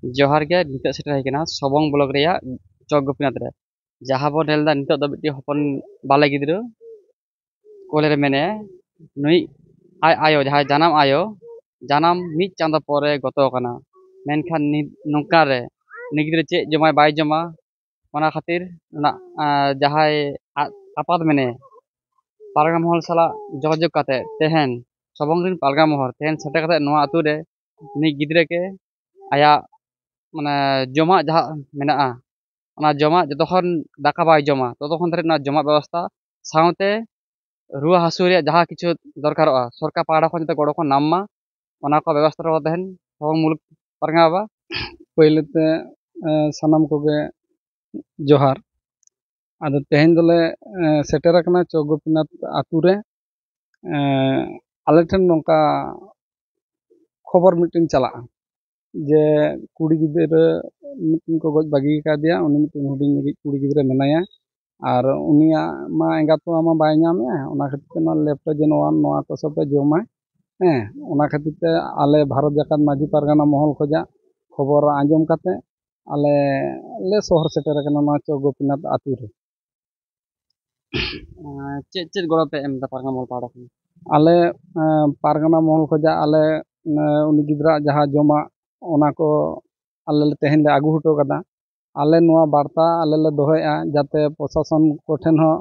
जोहार गे नितोग सेटर है कना सबंग ब्लॉक रेया चौक गोपीनाथ रे जहां बो नेलदा नितोग दो मिट्टी हपन बाले गिद्रो कोले रे मेने नुई आय आयो जहां जानम मिट चांदा परे गतो कना मेनखान नोंका रे नी गिद्रो चे जमा बाय जमा ओना खातिर ना जहां आपात मेने पारगा महल साला जोगाजोग काते तेहन सबंग रिन पारगा महल तेहन सेटे काते नोआ अतु रे नी गिद्रे के आया माने जमा जहां मेना ᱚᱱᱟ ᱡᱚᱢᱟᱜ ᱡᱚᱛᱚᱠᱷᱚᱱ ᱫᱟᱠᱟ ᱵᱟᱭ ᱡᱚᱢᱟ ᱛᱚᱛᱚᱠᱷᱚᱱ ᱫᱷᱟᱹᱨᱤᱡ ᱚᱱᱟ ᱡᱚᱢᱟᱜ ᱵᱮᱵᱚᱥᱛᱷᱟ ᱥᱟᱶᱛᱮ ᱨᱩᱣᱟᱹ ᱦᱟᱹᱥᱩ ᱨᱮᱭᱟᱜ ᱡᱟᱦᱟᱸ ᱠᱤᱪᱷᱩ ᱫᱚᱨᱠᱟᱨᱚᱜᱼᱟ ᱥᱚᱨᱠᱟর ᱯᱟᱦᱴᱟ ᱠᱷᱚᱱ ᱡᱟᱛᱮ ᱜᱚᱲᱚ ᱠᱚ ᱧᱟᱢ ᱢᱟ ᱚᱱᱟ ᱠᱚ ᱵᱮᱵᱚᱥᱛᱷᱟ ᱨᱮ ᱛᱟᱦᱮᱱ ᱦᱚᱲ ᱢᱩᱞᱩᱠ ᱯᱟᱨᱜᱟᱱᱟ ᱵᱟᱵᱟ ᱯᱳᱭᱞᱳᱛᱮ ᱥᱟᱱᱟᱢ ᱠᱚᱜᱮ ᱡᱚᱦᱟᱨ ᱟᱫᱚ ᱛᱮᱦᱮᱧ ᱫᱚᱞᱮ ᱥᱮᱴᱮᱨ ᱟᱠᱟᱱᱟ ᱪᱚᱠ ᱜᱳᱯᱤᱱᱟᱛᱷ ᱟᱛᱳ ᱨᱮ ᱟᱞᱮ ᱴᱷᱮᱱ ᱱᱚᱝᱠᱟ ᱠᱷᱚᱵᱚᱨ ᱢᱤᱫᱴᱮᱱ ᱪᱟᱞᱟᱜᱼᱟ ᱡᱮ ᱠᱩᱲᱤ ᱜᱤᱫᱽᱨᱟᱹ ᱢᱤᱫᱴᱮᱱ ᱠᱚ ᱜᱚᱡ ᱵᱟᱹᱜᱤ ᱟᱠᱟᱫᱮᱭᱟ ᱩᱱᱤ ᱢᱤᱫᱴᱮᱱ ᱦᱩᱰᱤᱧ ᱧᱚᱜᱤᱡ ᱠᱩᱲᱤ ᱜᱤᱫᱽᱨᱟᱹ ᱢᱮᱱᱟᱭᱟ ᱟᱨ ᱩᱱᱤᱭᱟᱜ ᱢᱟ ᱮᱸᱜᱟᱛ ᱛᱚᱣᱟ ᱢᱟ ᱵᱟᱭ ᱧᱟᱢᱮᱜᱼᱟ ᱚᱱᱟ ᱠᱷᱟᱹᱛᱤᱨ ᱛᱮ ᱱᱚᱣᱟ ᱞᱮᱯᱴᱳᱡᱮᱱᱳᱣᱟᱱ ᱱᱚᱣᱟ ᱠᱚ ᱥᱚᱵᱮ ᱡᱚᱢᱟᱭ ᱚᱱᱟ ᱠᱷᱟᱹᱛᱤᱨ ᱛᱮ ᱟᱞᱮ ᱵᱷᱟᱨᱚᱛ ᱡᱟᱠᱟᱛ ᱢᱟᱹᱡᱷᱤ ᱯᱟᱨᱜᱟᱱᱟ ᱢᱚᱦᱚᱞ ᱠᱷᱚᱡᱟᱜ ᱠᱷᱚᱵᱚᱨ ᱟᱸᱡᱚᱢ ᱠᱟᱛᱮ ᱟᱞᱮ ᱞᱮ ᱥᱚᱦᱚᱨ ᱥᱮᱴᱮᱨ ᱟᱠᱟᱱᱟ ᱱᱚᱣᱟ ᱪᱚᱠ ᱜᱳᱯᱤᱱᱟᱛᱷ ᱟᱛᱳ ᱨᱮ ᱪᱮᱫ ᱪᱮᱫ ᱜᱚᱲᱚ ᱯᱮ ᱮᱢ ᱮᱫᱟ ᱯᱟᱨᱜᱟᱱᱟ ᱢᱚᱦᱚᱞ ᱯᱟᱦᱴᱟ ᱠᱷᱚᱱ ᱟᱞᱮ ᱯᱟᱨᱜᱟᱱᱟ ᱢᱚᱦᱚᱞ ᱠᱷᱚᱡᱟᱜ ᱟᱞᱮ ᱩᱱᱤ ᱜᱤᱫᱽᱨᱟᱹᱣᱟᱜ ᱡᱟᱦᱟᱸ ᱡᱚᱢᱟᱜ ᱚᱱᱟ ᱠᱚ ᱟᱞᱮ ᱛᱮᱦᱮᱧ ᱞᱮ ᱟᱹᱜᱩ ᱦᱚᱴᱚ ᱠᱟᱫᱟ ᱟᱞᱮ ᱱᱚᱣᱟ ᱵᱟᱨᱛᱟ ᱟᱞᱮ ᱞᱮ ᱫᱚᱦᱚᱭᱮᱜᱼᱟ ᱡᱟᱛᱮ ᱯᱨᱚᱥᱟᱥᱚᱱ ᱠᱚᱴᱷᱮᱱ ᱦᱚᱸ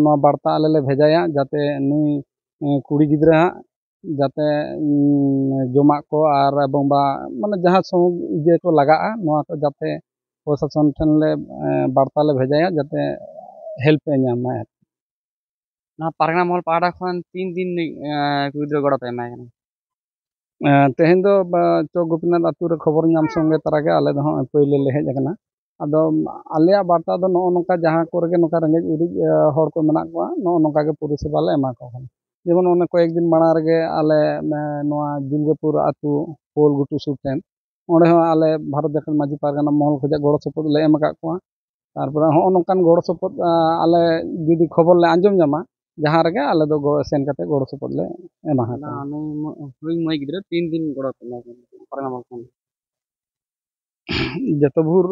ᱱᱚᱣᱟ ᱵᱟᱨᱛᱟ ᱟᱞᱮ ᱞᱮ ᱵᱷᱮᱡᱟᱭᱟ ᱡᱟᱛᱮ ᱱᱩᱭ ᱠᱩᱲᱤ ᱜᱤᱫᱽᱨᱟᱹ ᱦᱟᱸᱜ ᱡᱟᱛᱮ ᱡᱚᱢᱟᱜ ko ᱟᱨ ᱮᱵᱚᱝ ᱵᱟ ᱢᱟᱱᱮ ᱡᱟᱦᱟᱸ ᱤᱭᱟᱹ ᱠᱚ ᱞᱟᱜᱟᱜᱼᱟ ᱱᱚᱣᱟ ᱠᱚ ᱡᱟᱛᱮ ᱯᱨᱚᱥᱟᱥᱚᱱ ᱴᱷᱮᱱ ᱞᱮ ᱵᱟᱨᱛᱟ ᱞᱮ ᱵᱷᱮᱡᱟᱭᱟ ᱡᱟᱛᱮ ᱦᱮल्प ᱮ ᱧᱟᱢ ᱢᱟ ᱱᱚᱣᱟ ᱯᱟᱨᱜᱟᱱᱟ ᱢᱚᱦᱚᱞ ᱯᱟᱦᱴᱟ ᱠᱷᱚᱱ 3 ᱫᱤᱱ ᱠᱩᱲᱤ ᱜᱤᱫᱽᱨᱟᱹ ᱜᱚᱲᱚ ᱯᱮ ᱮᱢᱟᱭ ᱠᱟᱱᱟ ᱛᱮᱦᱮᱧ ᱫᱚ ᱪᱚᱠ ᱜᱳᱯᱤᱱᱟᱛᱷ ᱟᱛᱳ ᱨᱮ ᱠᱷᱚᱵᱚᱨ ᱧᱟᱢ ᱥᱚᱸᱜᱮ ᱛᱚᱨᱟᱜᱮ ᱟᱞᱮ ᱫᱚ ᱦᱚᱸᱜᱼᱚᱭ ᱯᱳᱭᱞᱳ ᱞᱮ ᱦᱮᱡ ᱟᱠᱟᱱᱟ ᱟᱫᱚ ᱟᱞᱮᱭᱟᱜ ᱵᱟᱨᱛᱟ ᱫᱚ ᱱᱚᱜᱼᱚ ᱱᱚᱝᱠᱟ ᱡᱟᱦᱟᱸ ᱠᱚᱨᱮ ᱜᱮ ᱱᱚᱝᱠᱟ ᱨᱮᱸᱜᱮᱡ ᱚᱨᱮᱡ ᱦᱚᱲ ᱠᱚ ᱢᱮᱱᱟᱜ ᱠᱚᱣᱟ ᱱᱚᱜᱼᱚ ᱱᱚᱝᱠᱟ ᱜᱮ ᱯᱚᱨᱤᱥᱮᱵᱟ ᱞᱮ ᱮᱢᱟ ᱠᱚ ᱠᱟᱱᱟ ᱡᱮᱢᱚᱱ ᱚᱱᱮ ᱠᱚᱭᱮᱠ ᱫᱤᱱ ᱢᱟᱲᱟᱝ ᱨᱮᱜᱮ ᱟᱞᱮ ᱱᱚᱣᱟ ᱫᱩᱨᱜᱟᱹᱯᱩᱨ ᱟᱛᱳ ᱯᱳᱞ ᱜᱷᱩᱴᱩ ᱥᱩᱨ ᱴᱷᱮᱱ ᱚᱸᱰᱮ ᱦᱚᱸ ᱟᱞᱮ ᱵᱷᱟᱨᱚᱛ ᱡᱟᱠᱟᱛ ᱢᱟᱹᱡᱷᱤ ᱯᱟᱨᱜᱟᱱᱟ ᱢᱚᱦᱚᱞ ᱠᱷᱚᱡᱟᱜ ᱜᱚᱲᱚ ᱥᱚᱯᱚᱦᱚᱫ ᱞᱮ ᱮᱢ ᱟᱠᱟᱫ ᱠᱚᱣᱟ ᱛᱟᱨᱯᱚᱨᱮ ᱦᱚᱸᱜᱼᱚ ᱱᱚᱝᱠᱟᱱ ᱜᱚᱲᱚ ᱥᱚᱯᱚᱦᱚᱫ ᱟᱞᱮ ᱡᱩᱫᱤ ᱠᱷᱚᱵᱚᱨ ᱞᱮ ᱟᱸᱡᱚᱢ ᱧᱟᱢᱟ ᱡᱟᱦᱟᱸ ᱨᱮᱜᱮ ᱟᱞᱮ ᱫᱚ ᱥᱮᱱ ᱠᱟᱛᱮ ᱜᱚᱲᱚ ᱥᱚᱯᱚᱦᱚᱫ ᱞᱮ ᱮᱢᱟ ᱦᱟᱠᱚᱣᱟ ᱦᱩᱰᱤᱧ ᱢᱟᱹᱭ ᱜᱤᱫᱽᱨᱟᱹ 3 ᱫᱤᱱ ᱜᱚᱲᱚ ᱯᱮ ᱮᱢᱟᱭ ᱠᱟᱱᱟ ᱯᱟᱨᱜᱟᱱᱟ ᱢᱚᱦᱚᱞ ᱠᱷᱚᱱ ᱡᱚᱛᱚ ᱵᱷᱳᱨ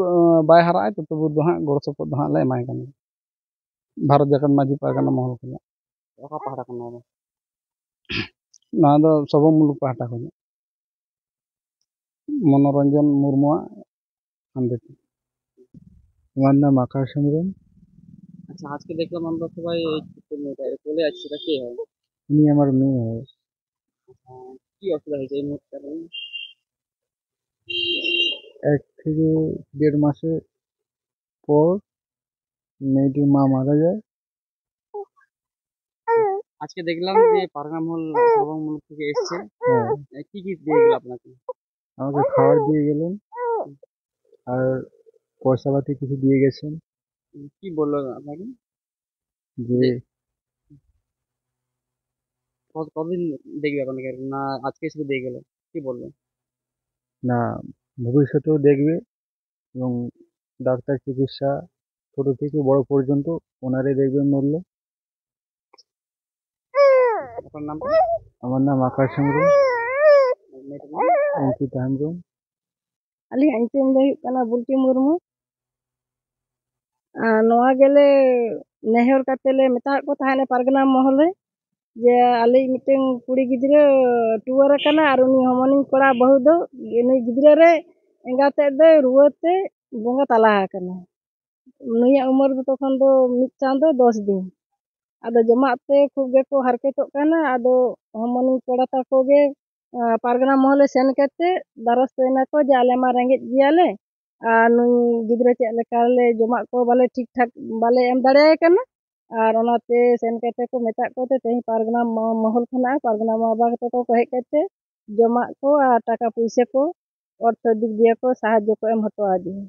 ᱵᱟᱭ ᱦᱟᱨᱟᱜᱼᱟ ᱛᱚᱛᱚ ᱵᱷᱳᱨ ᱫᱚ ᱦᱟᱸᱜ ᱜᱚᱲᱚ ᱥᱚᱯᱚᱦᱚᱫ ᱫᱚ ᱦᱟᱸᱜ ᱞᱮ ᱮᱢᱟᱭ ᱠᱟᱱᱟ ᱵᱷᱟᱨᱚᱛ ᱡᱟᱠᱟᱛ ᱢᱟᱹᱡᱷᱤ ᱯᱟᱨᱜᱟᱱᱟ ᱢᱚᱦᱚᱞ ᱠᱷᱚᱱᱟᱜ ᱚᱠᱟ ᱯᱟᱦᱴᱟ ᱠᱷᱚᱱ ᱱᱚᱣᱟ ᱫᱚ ᱱᱚᱣᱟ ᱫᱚ ᱥᱚᱵᱚ ᱢᱩᱞᱩᱠ ᱯᱟᱦᱴᱟ ᱠᱷᱚᱱᱟᱜ মনোরঞ্জন মুর্মুয়াᱜ হান্ড্রেড আমার নাম আকাশ হেমব্রম আচ্ছা আজকে দেখলাম আমরা সবাই চলে যাচ্ছি এটা কে হয় উনি আমার মেয়ে হয় কি অসুবিধা হয়েছে এই মুহূর্তে এক থেকে দেড় মাসের পর মেয়েটির মা মারা যায় আজকে দেখলাম যে পারগানা মহল সবং মুলুক থেকে এসেছে কি কি দিয়ে গেল আপনাকে আমাকে খাবার দিয়ে গেলেন আর পয়সাপাতি কিছু দিয়ে গেছেন কি বললো আপনাকে যে কতদিন দেখবে আপনাকে না আজকে শুধু দিয়ে গেল কি বললো না ভবিষ্যতেও দেখবে এবং ডাক্তার চিকিৎসা ছোট থেকে বড় পর্যন্ত ওনারাই দেখবেন বললো আপনার নাম আমার নাম আকাশ হেমব্রম মেয়েটার নাম অঙ্কিতা হেমব্রম ᱟᱹᱞᱤᱧᱟᱜ ᱧᱩᱛᱩᱢ ᱫᱚ ᱦᱩᱭᱩᱜ ᱠᱟᱱᱟ ᱵᱩᱞᱴᱤ ᱢᱩᱨᱢᱩ ᱱᱚᱣᱟ ᱜᱮᱞᱮ ᱱᱮᱦᱚᱨ ᱠᱟᱛᱮ ᱞᱮ ᱢᱮᱛᱟᱜ ᱠᱚ ᱛᱟᱦᱮᱸᱱᱟ ᱯᱟᱨᱜᱟᱱᱟ ᱢᱚᱦᱚᱞ ᱨᱮ ᱡᱮ ᱟᱞᱮ ᱢᱤᱫᱴᱮᱱ ᱠᱩᱲᱤ ᱜᱤᱫᱽᱨᱟᱹ ᱴᱩᱣᱟᱹᱨ ᱟᱠᱟᱱᱟ ᱟᱨ ᱩᱱᱤ ᱦᱚᱢᱚᱱᱤᱧ ᱠᱚᱲᱟ ᱵᱟᱹᱦᱩ ᱫᱚ ᱱᱩᱭ ᱜᱤᱫᱽᱨᱟᱹ ᱨᱮ ᱮᱸᱜᱟᱛᱮᱫ ᱫᱚ ᱨᱩᱣᱟᱹᱛᱮ ᱵᱚᱸᱜᱟ ᱛᱟᱞᱟ ᱟᱠᱟᱱᱟ ᱱᱩᱭᱟᱜ ᱩᱢᱟᱹᱨ ᱫᱚ ᱛᱚᱠᱷᱚᱱ ᱫᱚ 1 ᱪᱟᱸᱫᱳ 10 ᱫᱤᱱ ᱟᱫᱚ ᱡᱚᱢᱟᱜ ᱛᱮ ᱠᱷᱩᱵ ᱜᱮᱠᱚ ᱦᱟᱨᱠᱮᱛᱚᱜ ᱠᱟᱱᱟ ᱟᱫᱚ ᱦᱚᱢᱚᱱᱤᱧ ᱠᱚᱲᱟ ᱛᱟᱠᱚ ᱜᱮ ᱯᱟᱨᱜᱟᱱᱟ ᱢᱚᱦᱚᱞ ᱥᱮᱱ ᱠᱟᱛᱮ ᱫᱟᱨᱚᱥᱛᱚᱭᱱᱟ ᱠᱚ ᱡᱮ ᱟᱞᱮ ᱢᱟ ᱨᱮᱸᱜᱮᱡ ᱜᱮᱭᱟᱞᱮ ᱟᱨ ᱱᱩᱭ ᱜᱤᱫᱽᱨᱟᱹ ᱪᱮᱫ ᱞᱮᱠᱟ ᱞᱮ ᱡᱚᱢᱟᱜ ᱠᱚ ᱵᱟᱞᱮ ᱴᱷᱤᱠ ᱴᱷᱟᱠ ᱵᱟᱞᱮ ᱮᱢ ᱫᱟᱲᱮᱭᱟᱭ ᱠᱟᱱᱟ ᱟᱨ ᱚᱱᱟᱛᱮ ᱥᱮᱱ ᱠᱟᱛᱮ ᱠᱚ ᱢᱮᱛᱟᱜ ᱠᱚᱛᱮ ᱛᱮᱦᱮᱧ ᱯᱟᱨᱜᱟᱱᱟ ᱢᱚᱦᱚᱞ ᱠᱷᱚᱱᱟᱜ ᱯᱟᱨᱜᱟᱱᱟ ᱵᱟᱵᱟ ᱛᱟᱠᱚ ᱠᱚ ᱦᱮᱡ ᱠᱟᱛᱮ ᱡᱚᱢᱟᱜ ᱠᱚ ᱟᱨ ᱴᱟᱠᱟ ᱯᱩᱭᱥᱟᱹ ᱠᱚ ᱚᱨᱛᱷᱚ ᱫᱤᱠ ᱫᱤᱭᱮ ᱠᱚ ᱥᱟᱦᱟᱡᱽᱡᱚ ᱠᱚ ᱮᱢ ᱦᱚᱴᱚ ᱟᱫᱤᱧᱟ